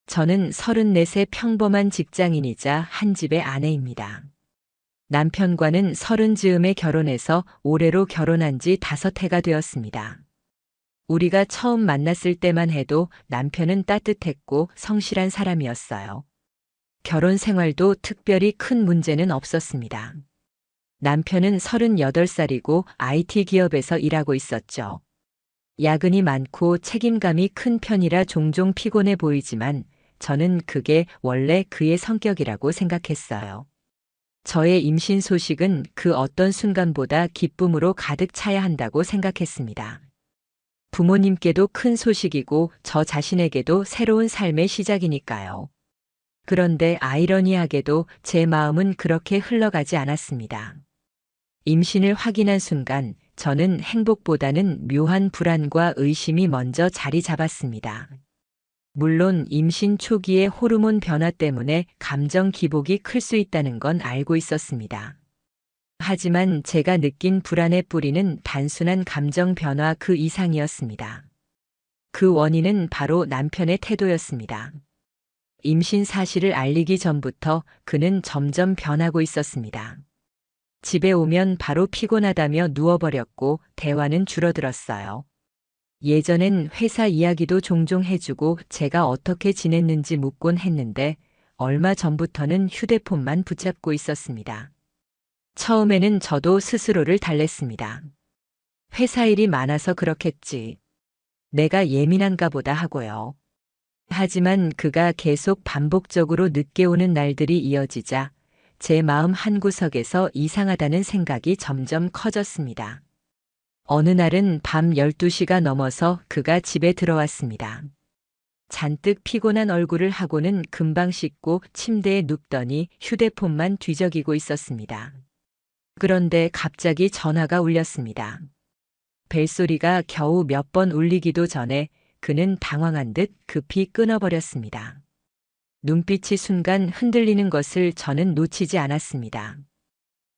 저는 34세 평범한 직장인이자 한 집의 아내입니다. 남편과는 30즈음에 결혼해서 올해로 결혼한 지 5해가 되었습니다. 우리가 처음 만났을 때만 해도 남편은 따뜻했고 성실한 사람이었어요. 결혼 생활도 특별히 큰 문제는 없었습니다. 남편은 38살이고 IT 기업에서 일하고 있었죠. 야근이 많고 책임감이 큰 편이라 종종 피곤해 보이지만 저는 그게 원래 그의 성격이라고 생각했어요. 저의 임신 소식은 그 어떤 순간보다 기쁨으로 가득 차야 한다고 생각했습니다. 부모님께도 큰 소식이고 저 자신에게도 새로운 삶의 시작이니까요. 그런데 아이러니하게도 제 마음은 그렇게 흘러가지 않았습니다. 임신을 확인한 순간 저는 행복보다는 묘한 불안과 의심이 먼저 자리 잡았습니다. 물론 임신 초기의 호르몬 변화 때문에 감정 기복이 클 수 있다는 건 알고 있었습니다. 하지만 제가 느낀 불안의 뿌리는 단순한 감정 변화 그 이상이었습니다. 그 원인은 바로 남편의 태도였습니다. 임신 사실을 알리기 전부터 그는 점점 변하고 있었습니다. 집에 오면 바로 피곤하다며 누워버렸고 대화는 줄어들었어요. 예전엔 회사 이야기도 종종 해주고 제가 어떻게 지냈는지 묻곤 했는데 얼마 전부터는 휴대폰만 붙잡고 있었습니다. 처음에는 저도 스스로를 달랬습니다. 회사 일이 많아서 그렇겠지. 내가 예민한가 보다 하고요. 하지만 그가 계속 반복적으로 늦게 오는 날들이 이어지자 제 마음 한구석에서 이상하다는 생각이 점점 커졌습니다. 어느 날은 밤 12시가 넘어서 그가 집에 들어왔습니다. 잔뜩 피곤한 얼굴을 하고는 금방 씻고 침대에 눕더니 휴대폰만 뒤적이고 있었습니다. 그런데 갑자기 전화가 울렸습니다. 벨소리가 겨우 몇 번 울리기도 전에 그는 당황한 듯 급히 끊어버렸습니다. 눈빛이 순간 흔들리는 것을 저는 놓치지 않았습니다.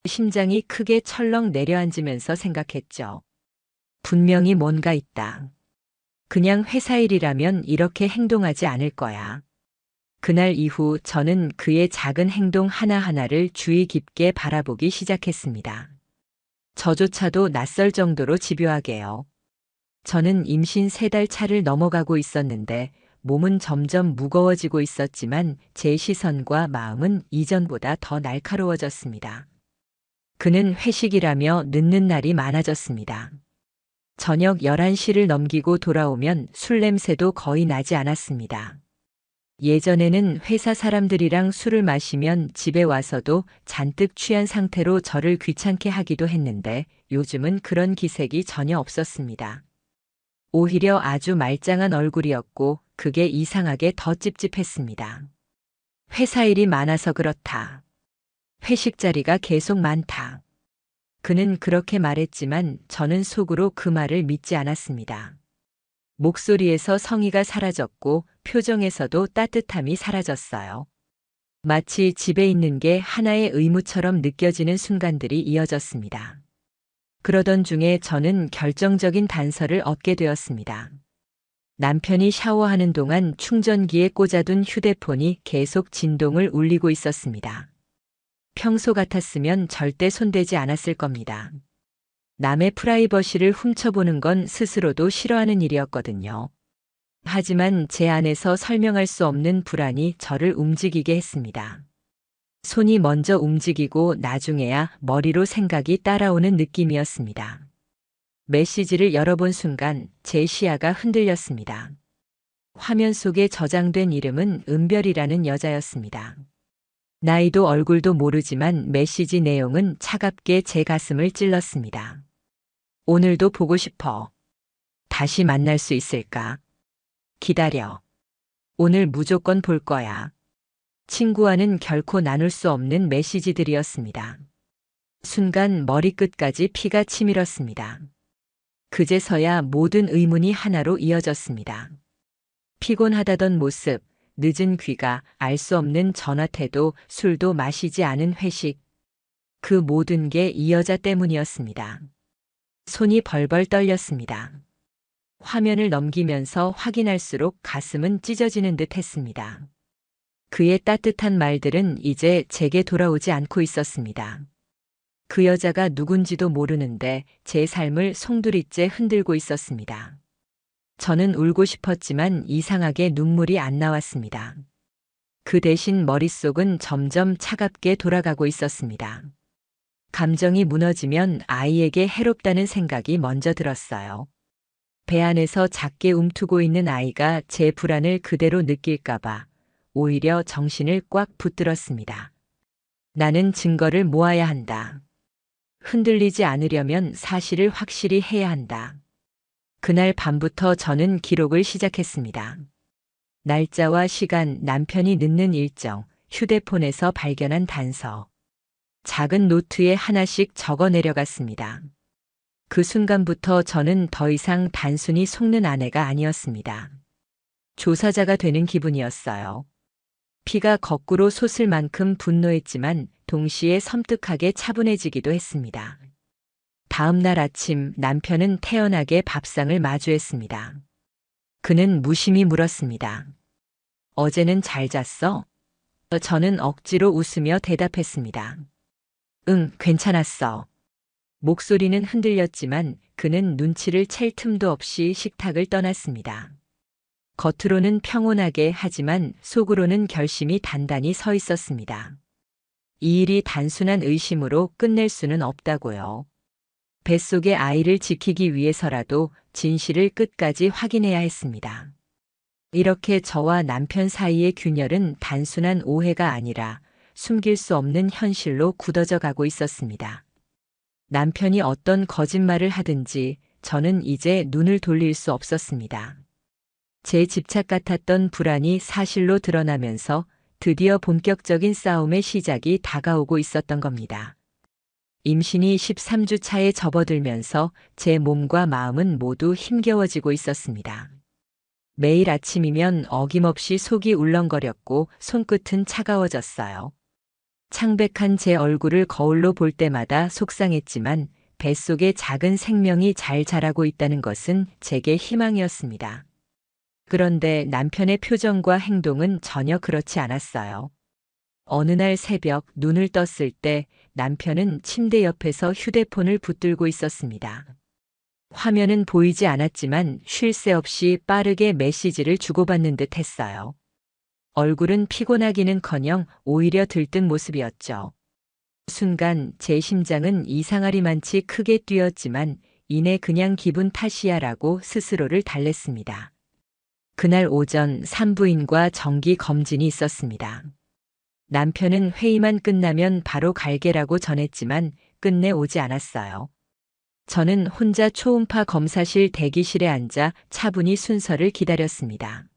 심장이 크게 철렁 내려앉으면서 생각했죠. 분명히 뭔가 있다. 그냥 회사 일이라면 이렇게 행동하지 않을 거야. 그날 이후 저는 그의 작은 행동 하나하나를 주의 깊게 바라보기 시작했습니다. 저조차도 낯설 정도로 집요하게요. 저는 임신 3달 차를 넘어가고 있었는데 몸은 점점 무거워지고 있었지만 제 시선과 마음은 이전보다 더 날카로워졌습니다. 그는 회식이라며 늦는 날이 많아졌습니다. 저녁 11시를 넘기고 돌아오면 술 냄새도 거의 나지 않았습니다. 예전에는 회사 사람들이랑 술을 마시면 집에 와서도 잔뜩 취한 상태로 저를 귀찮게 하기도 했는데 요즘은 그런 기색이 전혀 없었습니다. 오히려 아주 말짱한 얼굴이었고 그게 이상하게 더 찝찝했습니다. 회사 일이 많아서 그렇다. 회식 자리가 계속 많다. 그는 그렇게 말했지만 저는 속으로 그 말을 믿지 않았습니다. 목소리에서 성의가 사라졌고 표정에서도 따뜻함이 사라졌어요. 마치 집에 있는 게 하나의 의무처럼 느껴지는 순간들이 이어졌습니다. 그러던 중에 저는 결정적인 단서를 얻게 되었습니다. 남편이 샤워하는 동안 충전기에 꽂아둔 휴대폰이 계속 진동을 울리고 있었습니다. 평소 같았으면 절대 손대지 않았을 겁니다. 남의 프라이버시를 훔쳐보는 건 스스로도 싫어하는 일이었거든요. 하지만 제 안에서 설명할 수 없는 불안이 저를 움직이게 했습니다. 손이 먼저 움직이고 나중에야 머리로 생각이 따라오는 느낌이었습니다. 메시지를 열어본 순간 제 시야가 흔들렸습니다. 화면 속에 저장된 이름은 은별이라는 여자였습니다. 나이도 얼굴도 모르지만 메시지 내용은 차갑게 제 가슴을 찔렀습니다. 오늘도 보고 싶어. 다시 만날 수 있을까? 기다려. 오늘 무조건 볼 거야. 친구와는 결코 나눌 수 없는 메시지들이었습니다. 순간 머리끝까지 피가 치밀었습니다. 그제서야 모든 의문이 하나로 이어졌습니다. 피곤하다던 모습, 늦은 귀가, 알 수 없는 전화 태도, 술도 마시지 않은 회식. 그 모든 게 이 여자 때문이었습니다. 손이 벌벌 떨렸습니다. 화면을 넘기면서 확인할수록 가슴은 찢어지는 듯 했습니다. 그의 따뜻한 말들은 이제 제게 돌아오지 않고 있었습니다. 그 여자가 누군지도 모르는데 제 삶을 송두리째 흔들고 있었습니다. 저는 울고 싶었지만 이상하게 눈물이 안 나왔습니다. 그 대신 머릿속은 점점 차갑게 돌아가고 있었습니다. 감정이 무너지면 아이에게 해롭다는 생각이 먼저 들었어요. 배 안에서 작게 움트고 있는 아이가 제 불안을 그대로 느낄까봐 오히려 정신을 꽉 붙들었습니다. 나는 증거를 모아야 한다. 흔들리지 않으려면 사실을 확실히 해야 한다. 그날 밤부터 저는 기록을 시작했습니다. 날짜와 시간, 남편이 늦는 일정, 휴대폰에서 발견한 단서. 작은 노트에 하나씩 적어 내려갔습니다. 그 순간부터 저는 더 이상 단순히 속는 아내가 아니었습니다. 조사자가 되는 기분이었어요. 피가 거꾸로 솟을 만큼 분노했지만 동시에 섬뜩하게 차분해지기도 했습니다. 다음 날 아침 남편은 태연하게 밥상을 마주했습니다. 그는 무심히 물었습니다. 어제는 잘 잤어? 저는 억지로 웃으며 대답했습니다. 응, 괜찮았어. 목소리는 흔들렸지만 그는 눈치를 챌 틈도 없이 식탁을 떠났습니다. 겉으로는 평온하게 하지만 속으로는 결심이 단단히 서 있었습니다. 이 일이 단순한 의심으로 끝낼 수는 없다고요. 뱃속의 아이를 지키기 위해서라도 진실을 끝까지 확인해야 했습니다. 이렇게 저와 남편 사이의 균열은 단순한 오해가 아니라 숨길 수 없는 현실로 굳어져 가고 있었습니다. 남편이 어떤 거짓말을 하든지 저는 이제 눈을 돌릴 수 없었습니다. 제 집착 같았던 불안이 사실로 드러나면서 드디어 본격적인 싸움의 시작이 다가오고 있었던 겁니다. 임신이 13주 차에 접어들면서 제 몸과 마음은 모두 힘겨워지고 있었습니다. 매일 아침이면 어김없이 속이 울렁거렸고 손끝은 차가워졌어요. 창백한 제 얼굴을 거울로 볼 때마다 속상했지만 뱃속에 작은 생명이 잘 자라고 있다는 것은 제게 희망이었습니다. 그런데 남편의 표정과 행동은 전혀 그렇지 않았어요. 어느 날 새벽 눈을 떴을 때 남편은 침대 옆에서 휴대폰을 붙들고 있었습니다. 화면은 보이지 않았지만 쉴 새 없이 빠르게 메시지를 주고받는 듯 했어요. 얼굴은 피곤하기는커녕 오히려 들뜬 모습이었죠. 순간 제 심장은 이상하리만치 크게 뛰었지만 이내 그냥 기분 탓이야라고 스스로를 달랬습니다. 그날 오전 산부인과 정기 검진이 있었습니다. 남편은 회의만 끝나면 바로 갈게라고 전했지만 끝내 오지 않았어요. 저는 혼자 초음파 검사실 대기실에 앉아 차분히 순서를 기다렸습니다.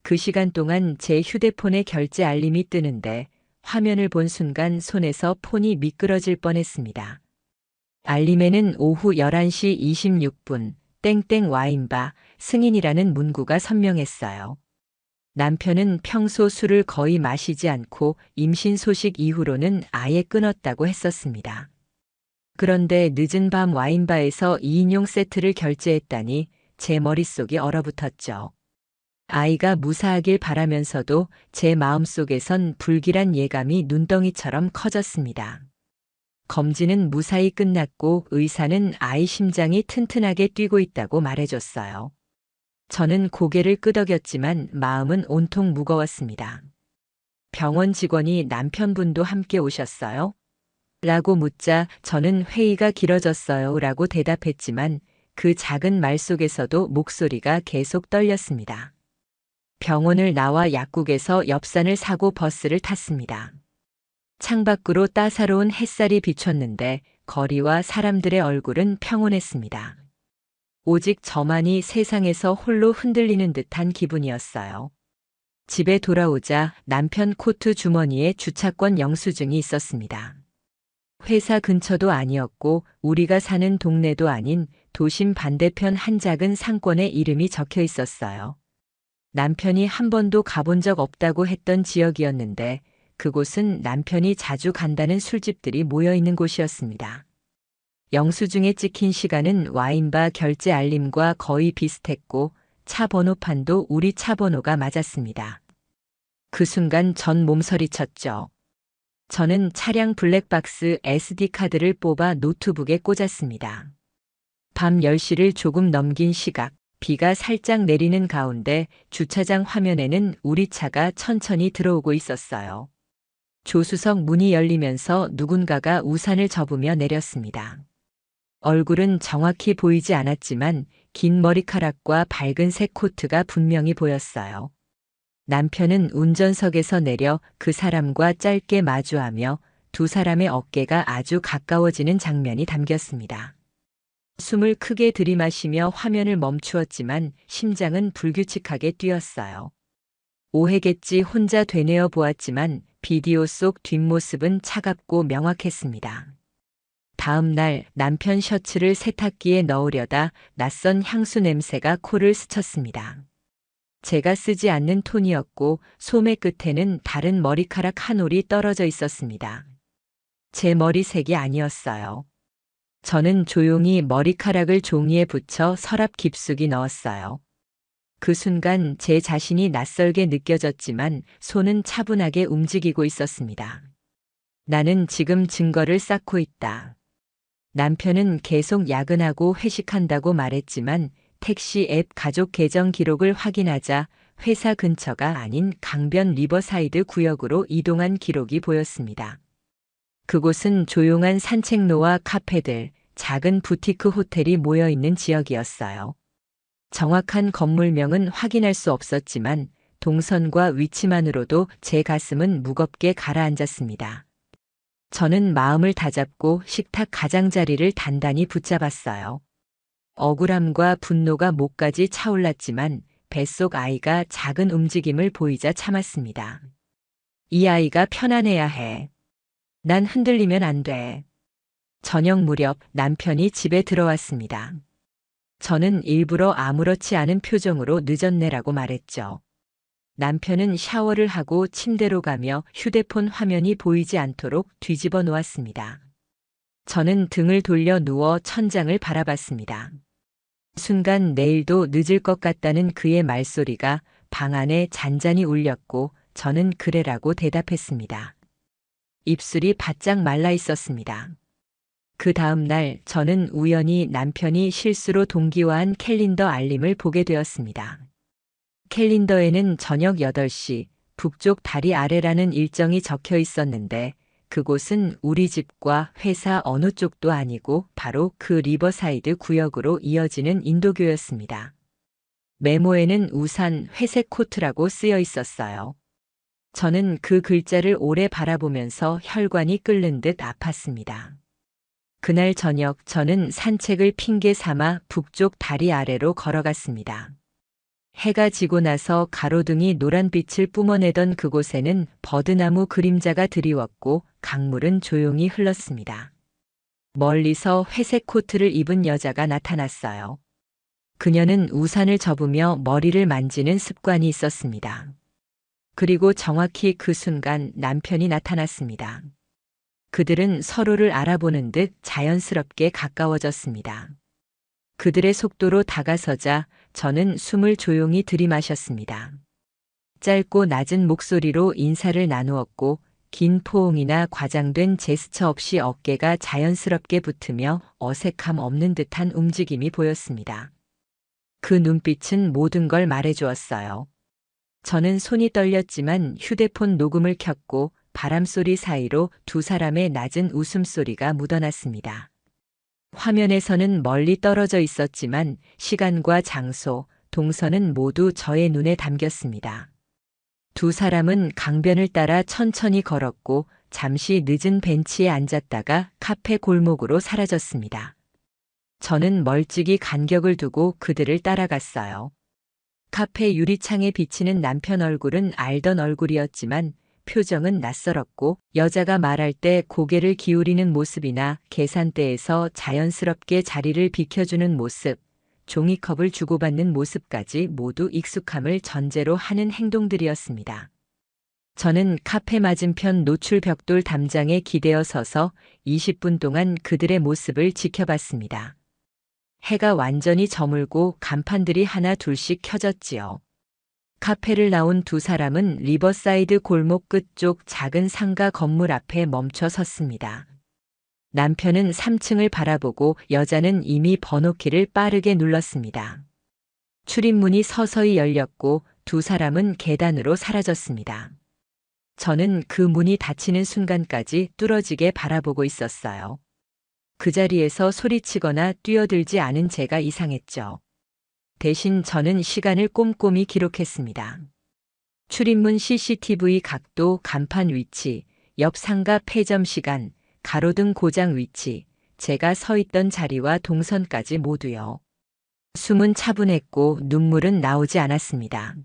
그 시간 동안 제 휴대폰에 결제 알림이 뜨는데 화면을 본 순간 손에서 폰이 미끄러질 뻔했습니다. 알림에는 오후 11시 26분 땡땡 와인바 승인이라는 문구가 선명했어요. 남편은 평소 술을 거의 마시지 않고 임신 소식 이후로는 아예 끊었다고 했었습니다. 그런데 늦은 밤 와인바에서 2인용 세트를 결제했다니 제 머릿속이 얼어붙었죠. 아이가 무사하길 바라면서도 제 마음속에선 불길한 예감이 눈덩이처럼 커졌습니다. 검진은 무사히 끝났고 의사는 아이 심장이 튼튼하게 뛰고 있다고 말해줬어요. 저는 고개를 끄덕였지만 마음은 온통 무거웠습니다. 병원 직원이 남편분도 함께 오셨어요? 라고 묻자 저는 회의가 길어졌어요 라고 대답했지만 그 작은 말 속에서도 목소리가 계속 떨렸습니다. 병원을 나와 약국에서 엽산을 사고 버스를 탔습니다. 창밖으로 따사로운 햇살이 비쳤는데 거리와 사람들의 얼굴은 평온했습니다. 오직 저만이 세상에서 홀로 흔들리는 듯한 기분이었어요. 집에 돌아오자 남편 코트 주머니에 주차권 영수증이 있었습니다. 회사 근처도 아니었고 우리가 사는 동네도 아닌 도심 반대편 한 작은 상권에 이름이 적혀 있었어요. 남편이 한 번도 가본 적 없다고 했던 지역이었는데 그곳은 남편이 자주 간다는 술집들이 모여 있는 곳이었습니다. 영수증에 찍힌 시간은 와인바 결제 알림과 거의 비슷했고 차 번호판도 우리 차 번호가 맞았습니다. 그 순간 전 몸서리쳤죠. 저는 차량 블랙박스 SD카드를 뽑아 노트북에 꽂았습니다. 밤 10시를 조금 넘긴 시각, 비가 살짝 내리는 가운데 주차장 화면에는 우리 차가 천천히 들어오고 있었어요. 조수석 문이 열리면서 누군가가 우산을 접으며 내렸습니다. 얼굴은 정확히 보이지 않았지만 긴 머리카락과 밝은색 코트가 분명히 보였어요. 남편은 운전석에서 내려 그 사람과 짧게 마주하며 두 사람의 어깨가 아주 가까워지는 장면이 담겼습니다. 숨을 크게 들이마시며 화면을 멈추었지만 심장은 불규칙하게 뛰었어요. 오해겠지 혼자 되뇌어 보았지만 비디오 속 뒷모습은 차갑고 명확했습니다. 다음 날 남편 셔츠를 세탁기에 넣으려다 낯선 향수 냄새가 코를 스쳤습니다. 제가 쓰지 않는 톤이었고 소매 끝에는 다른 머리카락 한 올이 떨어져 있었습니다. 제 머리색이 아니었어요. 저는 조용히 머리카락을 종이에 붙여 서랍 깊숙이 넣었어요. 그 순간 제 자신이 낯설게 느껴졌지만 손은 차분하게 움직이고 있었습니다. 나는 지금 증거를 쌓고 있다. 남편은 계속 야근하고 회식한다고 말했지만 택시 앱 가족 계정 기록을 확인하자 회사 근처가 아닌 강변 리버사이드 구역으로 이동한 기록이 보였습니다. 그곳은 조용한 산책로와 카페들, 작은 부티크 호텔이 모여 있는 지역이었어요. 정확한 건물명은 확인할 수 없었지만 동선과 위치만으로도 제 가슴은 무겁게 가라앉았습니다. 저는 마음을 다잡고 식탁 가장자리를 단단히 붙잡았어요. 억울함과 분노가 목까지 차올랐지만 뱃속 아이가 작은 움직임을 보이자 참았습니다. 이 아이가 편안해야 해. 난 흔들리면 안 돼. 저녁 무렵 남편이 집에 들어왔습니다. 저는 일부러 아무렇지 않은 표정으로 늦었네라고 말했죠. 남편은 샤워를 하고 침대로 가며 휴대폰 화면이 보이지 않도록 뒤집어 놓았습니다. 저는 등을 돌려 누워 천장을 바라봤습니다. 순간 내일도 늦을 것 같다는 그의 말소리가 방 안에 잔잔히 울렸고 저는 그래라고 대답했습니다. 입술이 바짝 말라 있었습니다. 그 다음 날 저는 우연히 남편이 실수로 동기화한 캘린더 알림을 보게 되었습니다. 캘린더에는 저녁 8시 북쪽 다리 아래라는 일정이 적혀 있었는데 그곳은 우리 집과 회사 어느 쪽도 아니고 바로 그 리버사이드 구역으로 이어지는 인도교였습니다. 메모에는 우산 회색 코트라고 쓰여 있었어요. 저는 그 글자를 오래 바라보면서 혈관이 끓는 듯 아팠습니다. 그날 저녁 저는 산책을 핑계 삼아 북쪽 다리 아래로 걸어갔습니다. 해가 지고 나서 가로등이 노란빛을 뿜어내던 그곳에는 버드나무 그림자가 드리웠고 강물은 조용히 흘렀습니다. 멀리서 회색 코트를 입은 여자가 나타났어요. 그녀는 우산을 접으며 머리를 만지는 습관이 있었습니다. 그리고 정확히 그 순간 남편이 나타났습니다. 그들은 서로를 알아보는 듯 자연스럽게 가까워졌습니다. 그들의 속도로 다가서자 저는 숨을 조용히 들이마셨습니다. 짧고 낮은 목소리로 인사를 나누었고 긴 포옹이나 과장된 제스처 없이 어깨가 자연스럽게 붙으며 어색함 없는 듯한 움직임이 보였습니다. 그 눈빛은 모든 걸 말해주었어요. 저는 손이 떨렸지만 휴대폰 녹음을 켰고 바람소리 사이로 두 사람의 낮은 웃음소리가 묻어났습니다. 화면에서는 멀리 떨어져 있었지만 시간과 장소, 동선은 모두 저의 눈에 담겼습니다. 두 사람은 강변을 따라 천천히 걸었고 잠시 늦은 벤치에 앉았다가 카페 골목으로 사라졌습니다. 저는 멀찍이 간격을 두고 그들을 따라갔어요. 카페 유리창에 비치는 남편 얼굴은 알던 얼굴이었지만 표정은 낯설었고 여자가 말할 때 고개를 기울이는 모습이나 계산대에서 자연스럽게 자리를 비켜주는 모습, 종이컵을 주고받는 모습까지 모두 익숙함을 전제로 하는 행동들이었습니다. 저는 카페 맞은편 노출 벽돌 담장에 기대어 서서 20분 동안 그들의 모습을 지켜봤습니다. 해가 완전히 저물고 간판들이 하나 둘씩 켜졌지요. 카페를 나온 두 사람은 리버사이드 골목 끝쪽 작은 상가 건물 앞에 멈춰 섰습니다. 남편은 3층을 바라보고 여자는 이미 번호키를 빠르게 눌렀습니다. 출입문이 서서히 열렸고 두 사람은 계단으로 사라졌습니다. 저는 그 문이 닫히는 순간까지 뚫어지게 바라보고 있었어요. 그 자리에서 소리치거나 뛰어들지 않은 제가 이상했죠. 대신 저는 시간을 꼼꼼히 기록했습니다. 출입문 CCTV 각도, 간판 위치, 옆 상가 폐점 시간, 가로등 고장 위치, 제가 서 있던 자리와 동선까지 모두요. 숨은 차분했고 눈물은 나오지 않았습니다.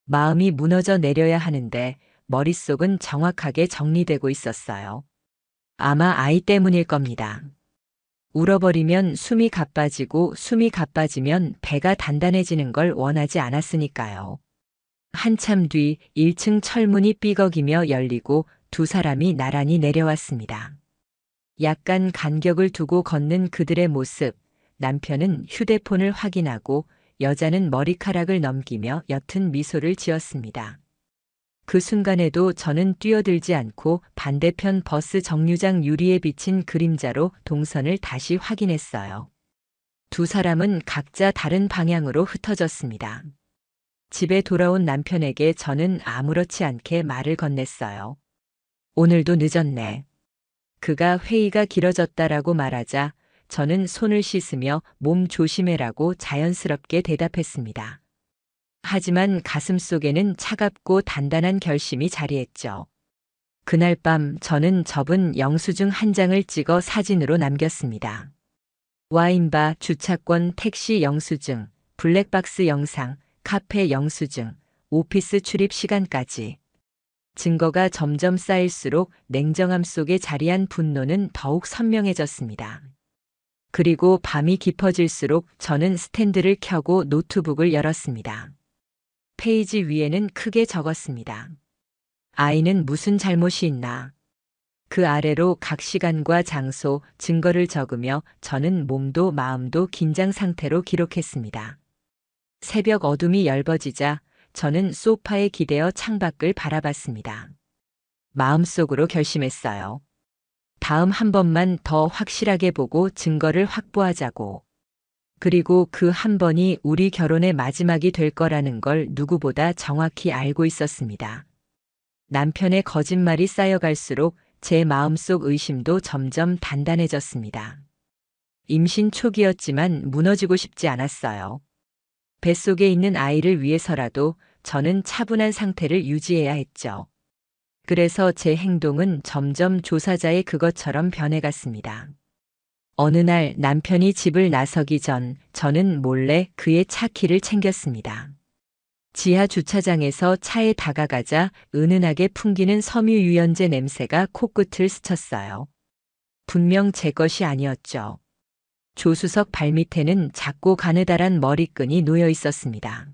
마음이 무너져 내려야 하는데 머릿속은 정확하게 정리되고 있었어요. 아마 아이 때문일 겁니다. 울어버리면 숨이 가빠지고 숨이 가빠지면 배가 단단해지는 걸 원하지 않았으니까요. 한참 뒤 1층 철문이 삐걱이며 열리고 두 사람이 나란히 내려왔습니다. 약간 간격을 두고 걷는 그들의 모습, 남편은 휴대폰을 확인하고 여자는 머리카락을 넘기며 옅은 미소를 지었습니다. 그 순간에도 저는 뛰어들지 않고 반대편 버스 정류장 유리에 비친 그림자로 동선을 다시 확인했어요. 두 사람은 각자 다른 방향으로 흩어졌습니다. 집에 돌아온 남편에게 저는 아무렇지 않게 말을 건넸어요. 오늘도 늦었네. 그가 회의가 길어졌다라고 말하자 저는 손을 씻으며 몸 조심해라고 자연스럽게 대답했습니다. 하지만 가슴속에는 차갑고 단단한 결심이 자리했죠. 그날 밤 저는 접은 영수증 한 장을 찍어 사진으로 남겼습니다. 와인바, 주차권, 택시 영수증, 블랙박스 영상, 카페 영수증, 오피스 출입 시간까지. 증거가 점점 쌓일수록 냉정함 속에 자리한 분노는 더욱 선명해졌습니다. 그리고 밤이 깊어질수록 저는 스탠드를 켜고 노트북을 열었습니다. 페이지 위에는 크게 적었습니다. 아이는 무슨 잘못이 있나? 그 아래로 각 시간과 장소, 증거를 적으며 저는 몸도 마음도 긴장 상태로 기록했습니다. 새벽 어둠이 엷어지자 저는 소파에 기대어 창밖을 바라봤습니다. 마음속으로 결심했어요. 다음 한 번만 더 확실하게 보고 증거를 확보하자고. 그리고 그 한 번이 우리 결혼의 마지막이 될 거라는 걸 누구보다 정확히 알고 있었습니다. 남편의 거짓말이 쌓여갈수록 제 마음속 의심도 점점 단단해졌습니다. 임신 초기였지만 무너지고 싶지 않았어요. 뱃속에 있는 아이를 위해서라도 저는 차분한 상태를 유지해야 했죠. 그래서 제 행동은 점점 조사자의 그것처럼 변해갔습니다. 어느 날 남편이 집을 나서기 전 저는 몰래 그의 차 키를 챙겼습니다. 지하 주차장에서 차에 다가가자 은은하게 풍기는 섬유유연제 냄새가 코끝을 스쳤어요. 분명 제 것이 아니었죠. 조수석 발밑에는 작고 가느다란 머리끈이 놓여 있었습니다.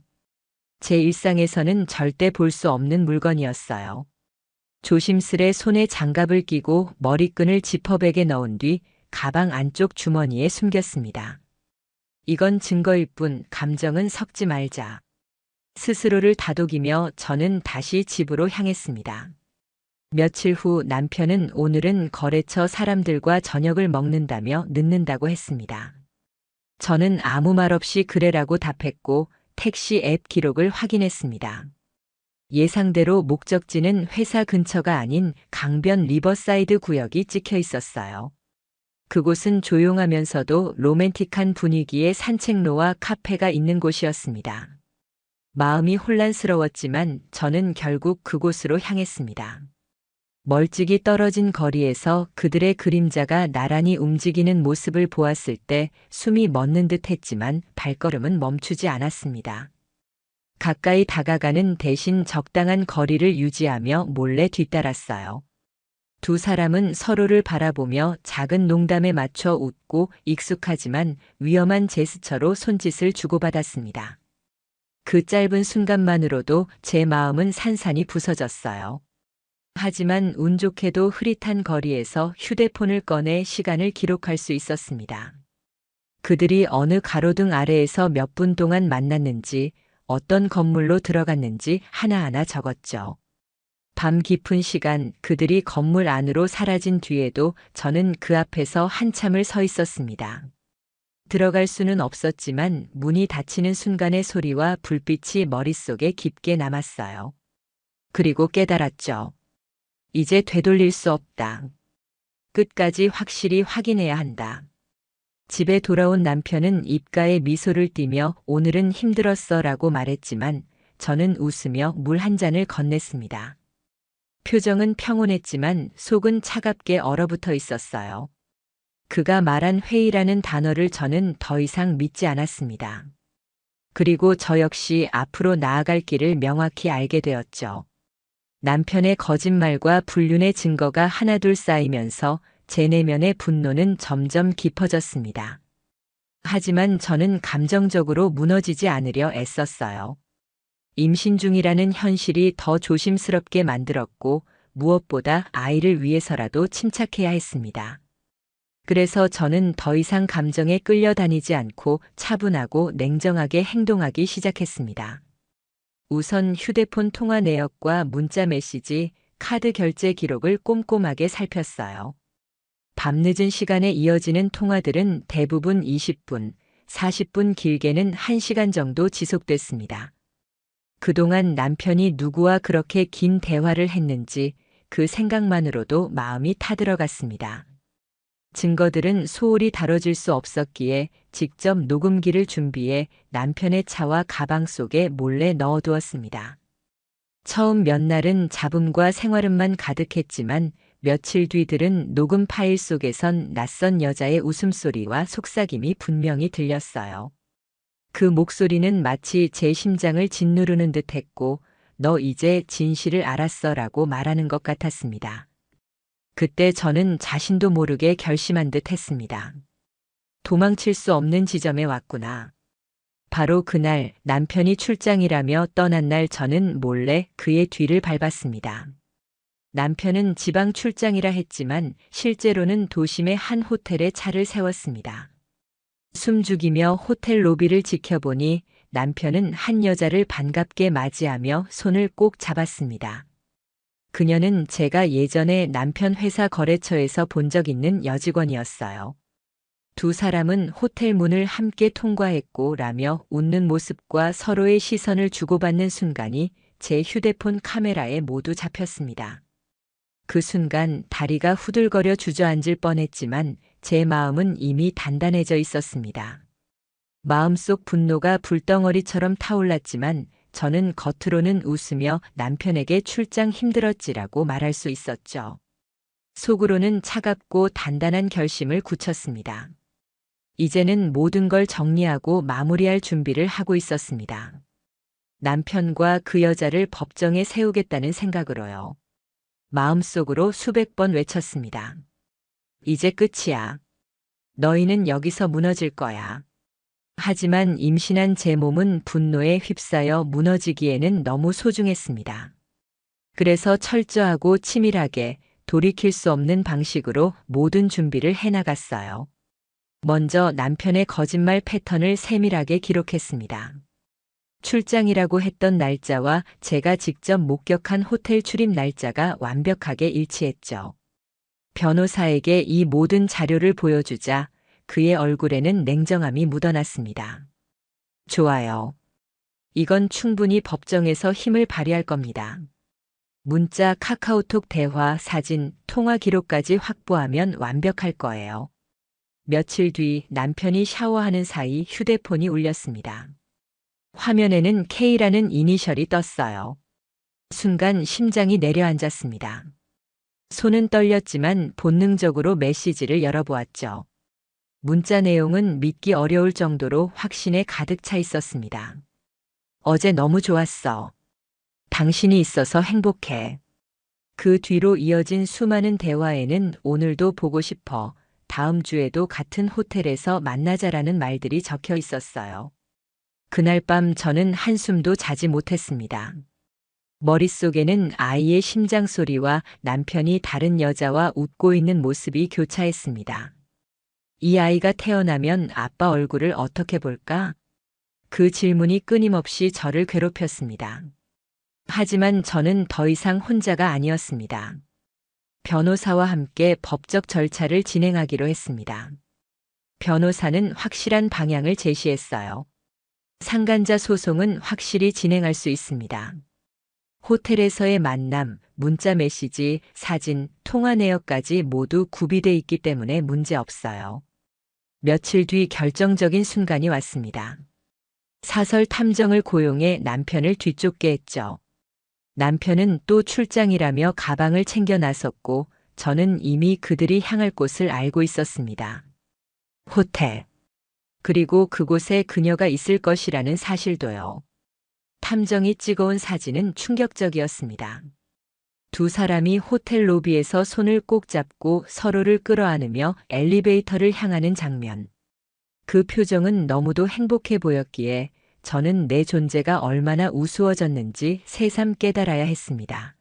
제 일상에서는 절대 볼 수 없는 물건이었어요. 조심스레 손에 장갑을 끼고 머리끈을 지퍼백에 넣은 뒤 가방 안쪽 주머니에 숨겼습니다. 이건 증거일 뿐 감정은 섞지 말자. 스스로를 다독이며 저는 다시 집으로 향했습니다. 며칠 후 남편은 오늘은 거래처 사람들과 저녁을 먹는다며 늦는다고 했습니다. 저는 아무 말 없이 그래라고 답했고 택시 앱 기록을 확인했습니다. 예상대로 목적지는 회사 근처가 아닌 강변 리버사이드 구역이 찍혀 있었어요. 그곳은 조용하면서도 로맨틱한 분위기의 산책로와 카페가 있는 곳이었습니다. 마음이 혼란스러웠지만 저는 결국 그곳으로 향했습니다. 멀찍이 떨어진 거리에서 그들의 그림자가 나란히 움직이는 모습을 보았을 때 숨이 멎는 듯 했지만 발걸음은 멈추지 않았습니다. 가까이 다가가는 대신 적당한 거리를 유지하며 몰래 뒤따랐어요. 두 사람은 서로를 바라보며 작은 농담에 맞춰 웃고 익숙하지만 위험한 제스처로 손짓을 주고받았습니다. 그 짧은 순간만으로도 제 마음은 산산이 부서졌어요. 하지만 운 좋게도 흐릿한 거리에서 휴대폰을 꺼내 시간을 기록할 수 있었습니다. 그들이 어느 가로등 아래에서 몇 분 동안 만났는지, 어떤 건물로 들어갔는지 하나하나 적었죠. 밤 깊은 시간 그들이 건물 안으로 사라진 뒤에도 저는 그 앞에서 한참을 서 있었습니다. 들어갈 수는 없었지만 문이 닫히는 순간의 소리와 불빛이 머릿속에 깊게 남았어요. 그리고 깨달았죠. 이제 되돌릴 수 없다. 끝까지 확실히 확인해야 한다. 집에 돌아온 남편은 입가에 미소를 띠며 오늘은 힘들었어 라고 말했지만 저는 웃으며 물 한 잔을 건넸습니다. 표정은 평온했지만 속은 차갑게 얼어붙어 있었어요. 그가 말한 회의라는 단어를 저는 더 이상 믿지 않았습니다. 그리고 저 역시 앞으로 나아갈 길을 명확히 알게 되었죠. 남편의 거짓말과 불륜의 증거가 하나둘 쌓이면서 제 내면의 분노는 점점 깊어졌습니다. 하지만 저는 감정적으로 무너지지 않으려 애썼어요. 임신 중이라는 현실이 더 조심스럽게 만들었고 무엇보다 아이를 위해서라도 침착해야 했습니다. 그래서 저는 더 이상 감정에 끌려다니지 않고 차분하고 냉정하게 행동하기 시작했습니다. 우선 휴대폰 통화 내역과 문자 메시지, 카드 결제 기록을 꼼꼼하게 살폈어요. 밤늦은 시간에 이어지는 통화들은 대부분 20분, 40분 길게는 1시간 정도 지속됐습니다. 그동안 남편이 누구와 그렇게 긴 대화를 했는지 그 생각만으로도 마음이 타들어갔습니다. 증거들은 소홀히 다뤄질 수 없었기에 직접 녹음기를 준비해 남편의 차와 가방 속에 몰래 넣어두었습니다. 처음 몇 날은 잡음과 생활음만 가득했지만 며칠 뒤들은 녹음 파일 속에선 낯선 여자의 웃음소리와 속삭임이 분명히 들렸어요. 그 목소리는 마치 제 심장을 짓누르는 듯 했고, 너 이제 진실을 알았어 라고 말하는 것 같았습니다. 그때 저는 자신도 모르게 결심한 듯 했습니다. 도망칠 수 없는 지점에 왔구나. 바로 그날 남편이 출장이라며 떠난 날 저는 몰래 그의 뒤를 밟았습니다. 남편은 지방 출장이라 했지만 실제로는 도심의 한 호텔에 차를 세웠습니다. 숨죽이며 호텔 로비를 지켜보니 남편은 한 여자를 반갑게 맞이하며 손을 꼭 잡았습니다. 그녀는 제가 예전에 남편 회사 거래처에서 본 적 있는 여직원이었어요. 두 사람은 호텔 문을 함께 통과했고 라며 웃는 모습과 서로의 시선을 주고받는 순간이 제 휴대폰 카메라에 모두 잡혔습니다. 그 순간 다리가 후들거려 주저앉을 뻔했지만 제 마음은 이미 단단해져 있었습니다. 마음속 분노가 불덩어리처럼 타올랐지만 저는 겉으로는 웃으며 남편에게 출장 힘들었지라고 말할 수 있었죠. 속으로는 차갑고 단단한 결심을 굳혔습니다. 이제는 모든 걸 정리하고 마무리할 준비를 하고 있었습니다. 남편과 그 여자를 법정에 세우겠다는 생각으로요. 마음속으로 수백 번 외쳤습니다. 이제 끝이야. 너희는 여기서 무너질 거야. 하지만 임신한 제 몸은 분노에 휩싸여 무너지기에는 너무 소중했습니다. 그래서 철저하고 치밀하게 돌이킬 수 없는 방식으로 모든 준비를 해나갔어요. 먼저 남편의 거짓말 패턴을 세밀하게 기록했습니다. 출장이라고 했던 날짜와 제가 직접 목격한 호텔 출입 날짜가 완벽하게 일치했죠. 변호사에게 이 모든 자료를 보여주자 그의 얼굴에는 냉정함이 묻어났습니다. 좋아요. 이건 충분히 법정에서 힘을 발휘할 겁니다. 문자, 카카오톡 대화, 사진, 통화 기록까지 확보하면 완벽할 거예요. 며칠 뒤 남편이 샤워하는 사이 휴대폰이 울렸습니다. 화면에는 K라는 이니셜이 떴어요. 순간 심장이 내려앉았습니다. 손은 떨렸지만 본능적으로 메시지를 열어보았죠. 문자 내용은 믿기 어려울 정도로 확신에 가득 차 있었습니다. 어제 너무 좋았어. 당신이 있어서 행복해. 그 뒤로 이어진 수많은 대화에는 오늘도 보고 싶어. 다음 주에도 같은 호텔에서 만나자라는 말들이 적혀 있었어요. 그날 밤 저는 한숨도 자지 못했습니다. 머릿속에는 아이의 심장 소리와 남편이 다른 여자와 웃고 있는 모습이 교차했습니다. 이 아이가 태어나면 아빠 얼굴을 어떻게 볼까? 그 질문이 끊임없이 저를 괴롭혔습니다. 하지만 저는 더 이상 혼자가 아니었습니다. 변호사와 함께 법적 절차를 진행하기로 했습니다. 변호사는 확실한 방향을 제시했어요. 상간자 소송은 확실히 진행할 수 있습니다. 호텔에서의 만남, 문자 메시지, 사진, 통화 내역까지 모두 구비돼 있기 때문에 문제 없어요. 며칠 뒤 결정적인 순간이 왔습니다. 사설 탐정을 고용해 남편을 뒤쫓게 했죠. 남편은 또 출장이라며 가방을 챙겨 나섰고 저는 이미 그들이 향할 곳을 알고 있었습니다. 호텔. 그리고 그곳에 그녀가 있을 것이라는 사실도요. 탐정이 찍어온 사진은 충격적이었습니다. 두 사람이 호텔 로비에서 손을 꼭 잡고 서로를 끌어안으며 엘리베이터를 향하는 장면. 그 표정은 너무도 행복해 보였기에 저는 내 존재가 얼마나 우스워졌는지 새삼 깨달아야 했습니다.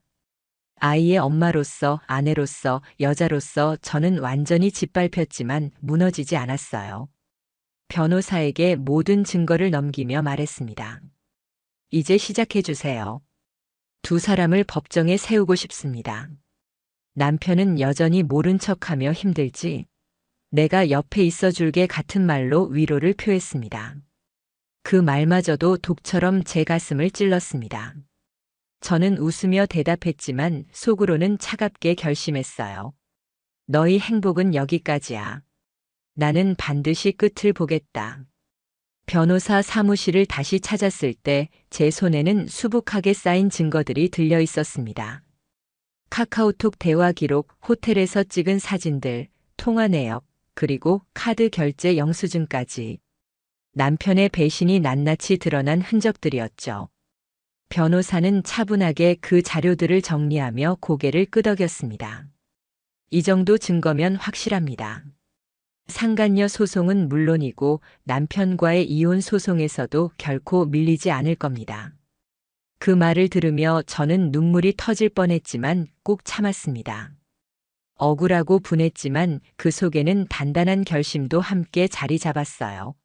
아이의 엄마로서, 아내로서, 여자로서 저는 완전히 짓밟혔지만 무너지지 않았어요. 변호사에게 모든 증거를 넘기며 말했습니다. 이제 시작해 주세요. 두 사람을 법정에 세우고 싶습니다. 남편은 여전히 모른 척하며 힘들지. 내가 옆에 있어 줄게 같은 말로 위로를 표했습니다. 그 말마저도 독처럼 제 가슴을 찔렀습니다. 저는 웃으며 대답했지만 속으로는 차갑게 결심했어요. 너희 행복은 여기까지야. 나는 반드시 끝을 보겠다. 변호사 사무실을 다시 찾았을 때 제 손에는 수북하게 쌓인 증거들이 들려 있었습니다. 카카오톡 대화 기록, 호텔에서 찍은 사진들, 통화 내역, 그리고 카드 결제 영수증까지. 남편의 배신이 낱낱이 드러난 흔적들이었죠. 변호사는 차분하게 그 자료들을 정리하며 고개를 끄덕였습니다. 이 정도 증거면 확실합니다. 상간녀 소송은 물론이고 남편과의 이혼 소송에서도 결코 밀리지 않을 겁니다. 그 말을 들으며 저는 눈물이 터질 뻔했지만 꼭 참았습니다. 억울하고 분했지만 그 속에는 단단한 결심도 함께 자리 잡았어요.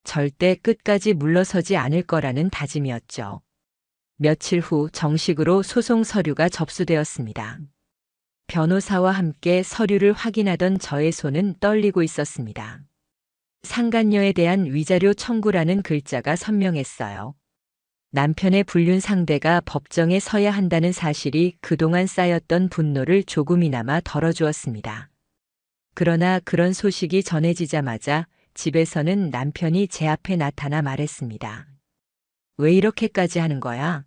절대 끝까지 물러서지 않을 거라는 다짐이었죠. 며칠 후 정식으로 소송 서류가 접수되었습니다. 변호사와 함께 서류를 확인하던 저의 손은 떨리고 있었습니다. 상간녀에 대한 위자료 청구라는 글자가 선명했어요. 남편의 불륜 상대가 법정에 서야 한다는 사실이 그동안 쌓였던 분노를 조금이나마 덜어주었습니다. 그러나 그런 소식이 전해지자마자 집에서는 남편이 제 앞에 나타나 말했습니다. 왜 이렇게까지 하는 거야?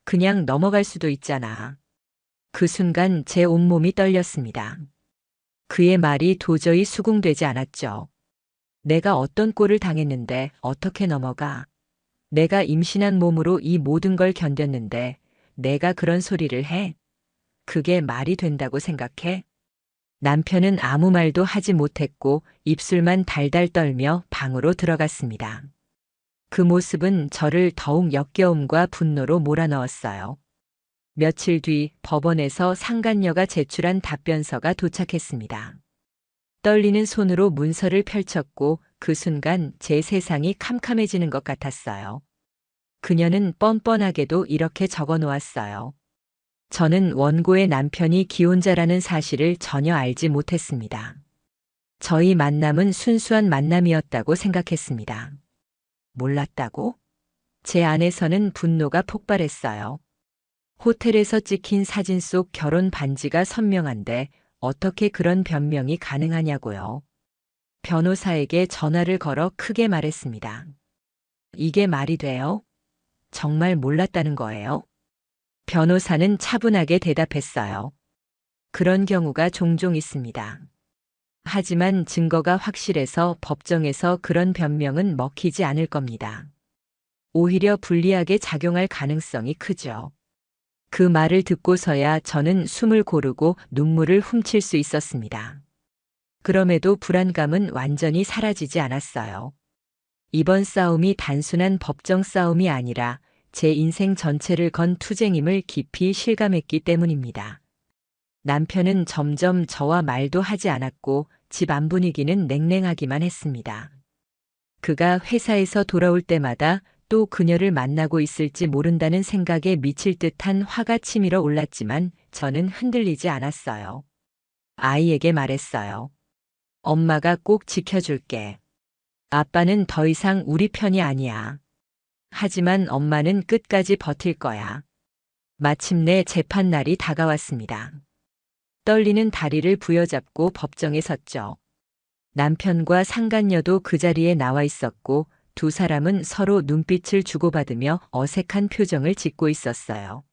그냥 넘어갈 수도 있잖아. 그 순간 제 온몸이 떨렸습니다. 그의 말이 도저히 수긍되지 않았죠. 내가 어떤 꼴을 당했는데 어떻게 넘어가? 내가 임신한 몸으로 이 모든 걸 견뎠는데 내가 그런 소리를 해? 그게 말이 된다고 생각해? 남편은 아무 말도 하지 못했고 입술만 달달 떨며 방으로 들어갔습니다. 그 모습은 저를 더욱 역겨움과 분노로 몰아넣었어요. 며칠 뒤 법원에서 상간녀가 제출한 답변서가 도착했습니다. 떨리는 손으로 문서를 펼쳤고 그 순간 제 세상이 캄캄해지는 것 같았어요. 그녀는 뻔뻔하게도 이렇게 적어 놓았어요. 저는 원고의 남편이 기혼자라는 사실을 전혀 알지 못했습니다. 저희 만남은 순수한 만남이었다고 생각했습니다. 몰랐다고? 제 안에서는 분노가 폭발했어요. 호텔에서 찍힌 사진 속 결혼 반지가 선명한데 어떻게 그런 변명이 가능하냐고요. 변호사에게 전화를 걸어 크게 말했습니다. 이게 말이 돼요? 정말 몰랐다는 거예요? 변호사는 차분하게 대답했어요. 그런 경우가 종종 있습니다. 하지만 증거가 확실해서 법정에서 그런 변명은 먹히지 않을 겁니다. 오히려 불리하게 작용할 가능성이 크죠. 그 말을 듣고서야 저는 숨을 고르고 눈물을 훔칠 수 있었습니다. 그럼에도 불안감은 완전히 사라지지 않았어요. 이번 싸움이 단순한 법정 싸움이 아니라 제 인생 전체를 건 투쟁임을 깊이 실감했기 때문입니다. 남편은 점점 저와 말도 하지 않았고 집 안 분위기는 냉랭하기만 했습니다. 그가 회사에서 돌아올 때마다 또 그녀를 만나고 있을지 모른다는 생각에 미칠 듯한 화가 치밀어 올랐지만 저는 흔들리지 않았어요. 아이에게 말했어요. 엄마가 꼭 지켜줄게. 아빠는 더 이상 우리 편이 아니야. 하지만 엄마는 끝까지 버틸 거야. 마침내 재판 날이 다가왔습니다. 떨리는 다리를 부여잡고 법정에 섰죠. 남편과 상간녀도 그 자리에 나와 있었고 두 사람은 서로 눈빛을 주고받으며 어색한 표정을 짓고 있었어요.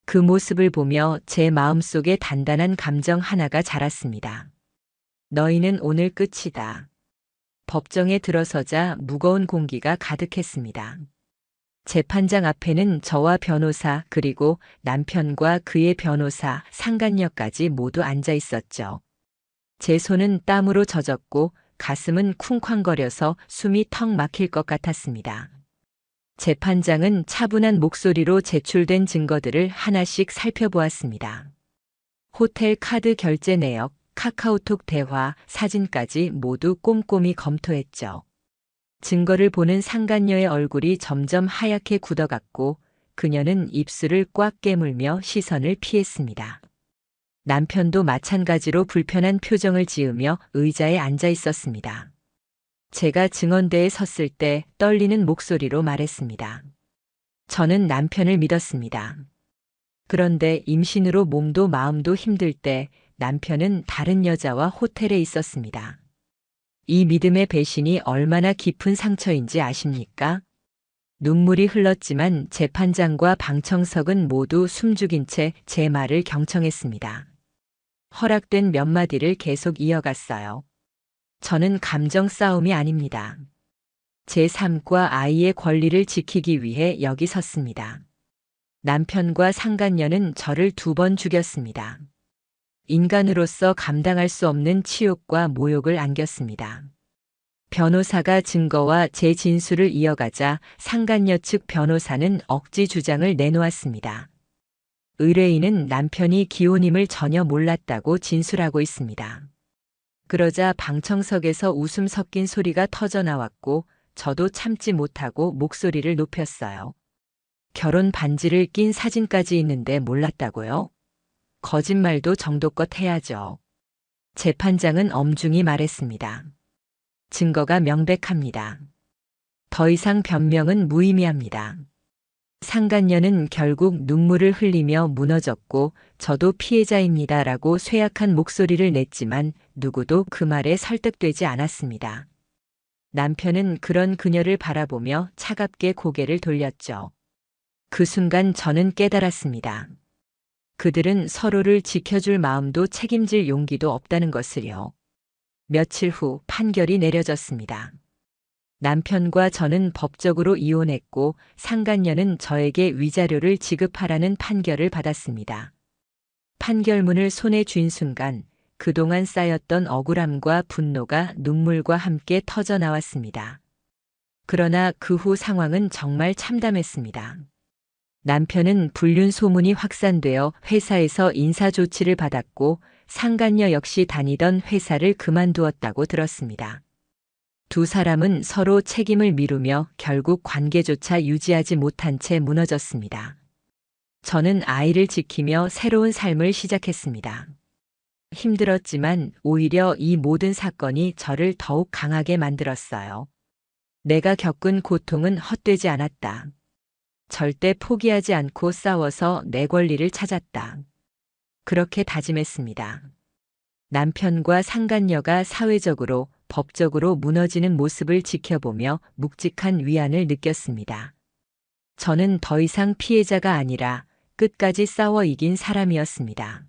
그 모습을 보며 제 마음속에 단단한 감정 하나가 자랐습니다. 너희는 오늘 끝이다. 법정에 들어서자 무거운 공기가 가득했습니다. 재판장 앞에는 저와 변호사 그리고 남편과 그의 변호사 상간녀까지 모두 앉아 있었죠. 제 손은 땀으로 젖었고 가슴은 쿵쾅거려서 숨이 턱 막힐 것 같았습니다. 재판장은 차분한 목소리로 제출된 증거들을 하나씩 살펴보았습니다. 호텔 카드 결제 내역, 카카오톡 대화, 사진까지 모두 꼼꼼히 검토했죠. 증거를 보는 상간녀의 얼굴이 점점 하얗게 굳어갔고 그녀는 입술을 꽉 깨물며 시선을 피했습니다. 남편도 마찬가지로 불편한 표정을 지으며 의자에 앉아 있었습니다. 제가 증언대에 섰을 때 떨리는 목소리로 말했습니다. 저는 남편을 믿었습니다. 그런데 임신으로 몸도 마음도 힘들 때 남편은 다른 여자와 호텔에 있었습니다. 이 믿음의 배신이 얼마나 깊은 상처인지 아십니까? 눈물이 흘렀지만 재판장과 방청석은 모두 숨죽인 채 제 말을 경청했습니다. 허락된 몇 마디를 계속 이어갔어요. 저는 감정 싸움이 아닙니다. 제 삶과 아이의 권리를 지키기 위해 여기 섰습니다. 남편과 상간녀는 저를 2번 죽였습니다. 인간으로서 감당할 수 없는 치욕과 모욕을 안겼습니다. 변호사가 증거와 제 진술을 이어가자 상간녀 측 변호사는 억지 주장을 내놓았습니다. 의뢰인은 남편이 기혼임을 전혀 몰랐다고 진술하고 있습니다. 그러자 방청석에서 웃음 섞인 소리가 터져 나왔고 저도 참지 못하고 목소리를 높였어요. 결혼 반지를 낀 사진까지 있는데 몰랐다고요? 거짓말도 정도껏 해야죠. 재판장은 엄중히 말했습니다. 증거가 명백합니다. 더 이상 변명은 무의미합니다. 상간녀는 결국 눈물을 흘리며 무너졌고 저도 피해자입니다라고 쇠약한 목소리를 냈지만 누구도 그 말에 설득되지 않았습니다. 남편은 그런 그녀를 바라보며 차갑게 고개를 돌렸죠. 그 순간 저는 깨달았습니다. 그들은 서로를 지켜줄 마음도 책임질 용기도 없다는 것을요. 며칠 후 판결이 내려졌습니다. 남편과 저는 법적으로 이혼했고 상간녀는 저에게 위자료를 지급하라는 판결을 받았습니다. 판결문을 손에 쥔 순간 그동안 쌓였던 억울함과 분노가 눈물과 함께 터져 나왔습니다. 그러나 그 후 상황은 정말 참담했습니다. 남편은 불륜 소문이 확산되어 회사에서 인사조치를 받았고 상간녀 역시 다니던 회사를 그만두었다고 들었습니다. 두 사람은 서로 책임을 미루며 결국 관계조차 유지하지 못한 채 무너졌습니다. 저는 아이를 지키며 새로운 삶을 시작했습니다. 힘들었지만 오히려 이 모든 사건이 저를 더욱 강하게 만들었어요. 내가 겪은 고통은 헛되지 않았다. 절대 포기하지 않고 싸워서 내 권리를 찾았다. 그렇게 다짐했습니다. 남편과 상간녀가 사회적으로, 법적으로 무너지는 모습을 지켜보며 묵직한 위안을 느꼈습니다. 저는 더 이상 피해자가 아니라 끝까지 싸워 이긴 사람이었습니다.